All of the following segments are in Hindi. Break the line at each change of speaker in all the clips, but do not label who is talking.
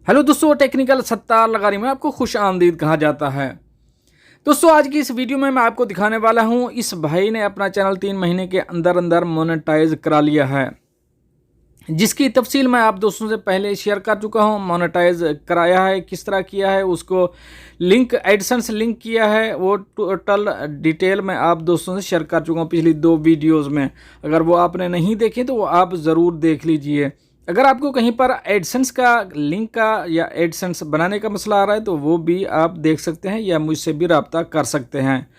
हेलो दोस्तों, टेक्निकल सत्तार लगारी में आपको खुश आमदीद कहा जाता है। दोस्तों, आज की इस वीडियो में मैं आपको दिखाने वाला हूं, इस भाई ने अपना चैनल 3 महीने के अंदर अंदर मोनेटाइज करा लिया है, जिसकी तफसील मैं आप दोस्तों से पहले शेयर कर चुका हूं। मोनेटाइज कराया है, किस तरह किया है, उसको लिंक एडसेंस लिंक किया है, वो टोटल डिटेल मैं आप दोस्तों से शेयर कर चुका हूं पिछली 2 वीडियोज़ में। अगर वो आपने नहीं देखे तो वो आप ज़रूर देख लीजिए। अगर आपको कहीं पर एडसेंस का लिंक का या एडसेंस बनाने का मसला आ रहा है तो वो भी आप देख सकते हैं या मुझसे भी रब्ता कर सकते हैं।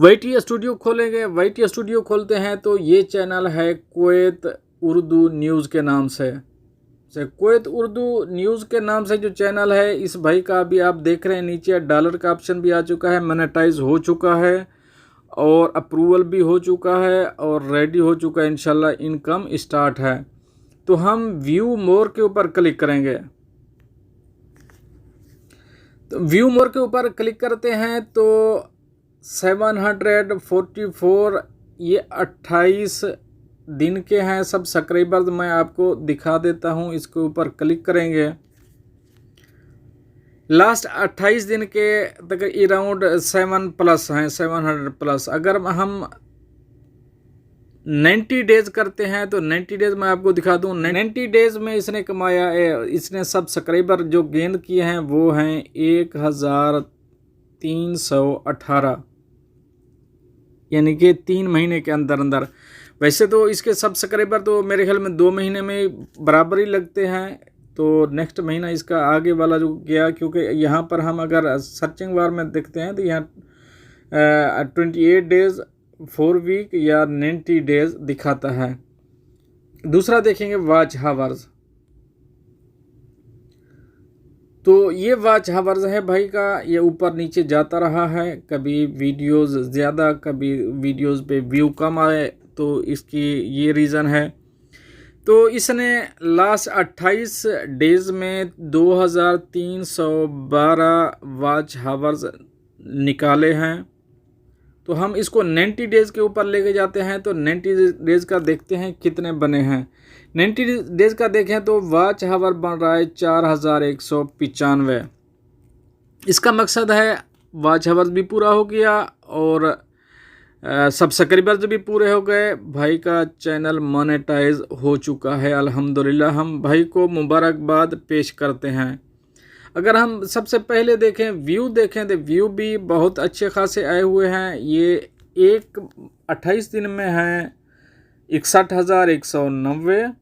वाईटी स्टूडियो खोलेंगे, वाईटी स्टूडियो खोलते हैं तो ये चैनल है कुवैत उर्दू न्यूज़ के नाम से। कुवैत उर्दू न्यूज़ के नाम से जो चैनल है, इस भाई का भी आप देख रहे हैं नीचे डॉलर का ऑप्शन भी आ चुका है, मोनेटाइज हो चुका है और अप्रूवल भी हो चुका है और रेडी हो चुका है। इंशाल्लाह इनकम स्टार्ट है। तो हम व्यू मोर के ऊपर क्लिक करेंगे। तो व्यू मोर के ऊपर क्लिक करते हैं तो 744 ये 28 दिन के हैं सब सब्सक्राइबर्स। मैं आपको दिखा देता हूं, इसके ऊपर क्लिक करेंगे। लास्ट 28 दिन के तक अराउंड 7 प्लस हैं, 700 प्लस। अगर हम 90 डेज करते हैं तो 90 डेज मैं आपको दिखा दूं। 90 डेज में इसने कमाया है, इसने सब्सक्राइबर जो गेन किए हैं वो हैं 1318, यानी कि 3 महीने के अंदर अंदर। वैसे तो इसके सब्सक्राइबर तो मेरे ख्याल में 2 महीने में बराबर ही लगते हैं, तो नेक्स्ट महीना इसका आगे वाला जो गया, क्योंकि यहाँ पर हम अगर सर्चिंग बार में देखते हैं तो यहाँ 28 डेज 4 वीक या 90 डेज दिखाता है। दूसरा देखेंगे वॉच हावर्स। तो ये वॉच हावर्स है भाई का, ये ऊपर नीचे जाता रहा है। कभी वीडियोस ज़्यादा, कभी वीडियोस पे व्यू कम आए, तो इसकी ये रीज़न है। तो इसने लास्ट 28 डेज में 2312 वॉच हावर्स निकाले हैं। तो हम इसको 90 डेज़ के ऊपर लेके जाते हैं तो 90 डेज़ का देखते हैं कितने बने हैं। 90 डेज़ का देखें तो वॉच हावर बन रहा है 4195। इसका मकसद है वॉच हावर भी पूरा हो गया और सब्सक्राइबर्स भी पूरे हो गए। भाई का चैनल मोनेटाइज हो चुका है अल्हम्दुलिल्लाह। हम भाई को मुबारकबाद पेश करते हैं। अगर हम सबसे पहले देखें, व्यू देखें तो व्यू भी बहुत अच्छे खासे आए हुए हैं। ये 28 दिन में हैं 61,190।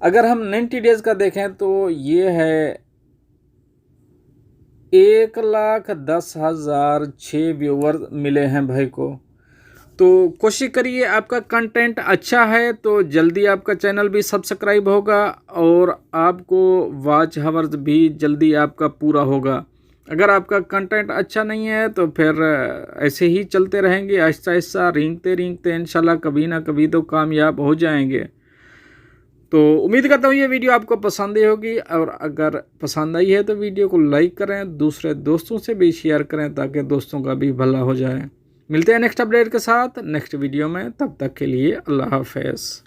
अगर हम 90 डेज़ का देखें तो ये है 1,10,006 व्यूवर मिले हैं भाई को। तो कोशिश करिए, आपका कंटेंट अच्छा है तो जल्दी आपका चैनल भी सब्सक्राइब होगा और आपको वॉच हावर्स भी जल्दी आपका पूरा होगा। अगर आपका कंटेंट अच्छा नहीं है तो फिर ऐसे ही चलते रहेंगे, आहिस्ता आहिस्ता रेंगते रेंगते इंशाल्लाह कभी ना कभी तो कामयाब हो जाएंगे। तो उम्मीद करता हूँ ये वीडियो आपको पसंद ही होगी, और अगर पसंद आई है तो वीडियो को लाइक करें, दूसरे दोस्तों से भी शेयर करें ताकि दोस्तों का भी भला हो जाए। मिलते हैं नेक्स्ट अपडेट के साथ नेक्स्ट वीडियो में, तब तक के लिए अल्लाह हाफ़िज़।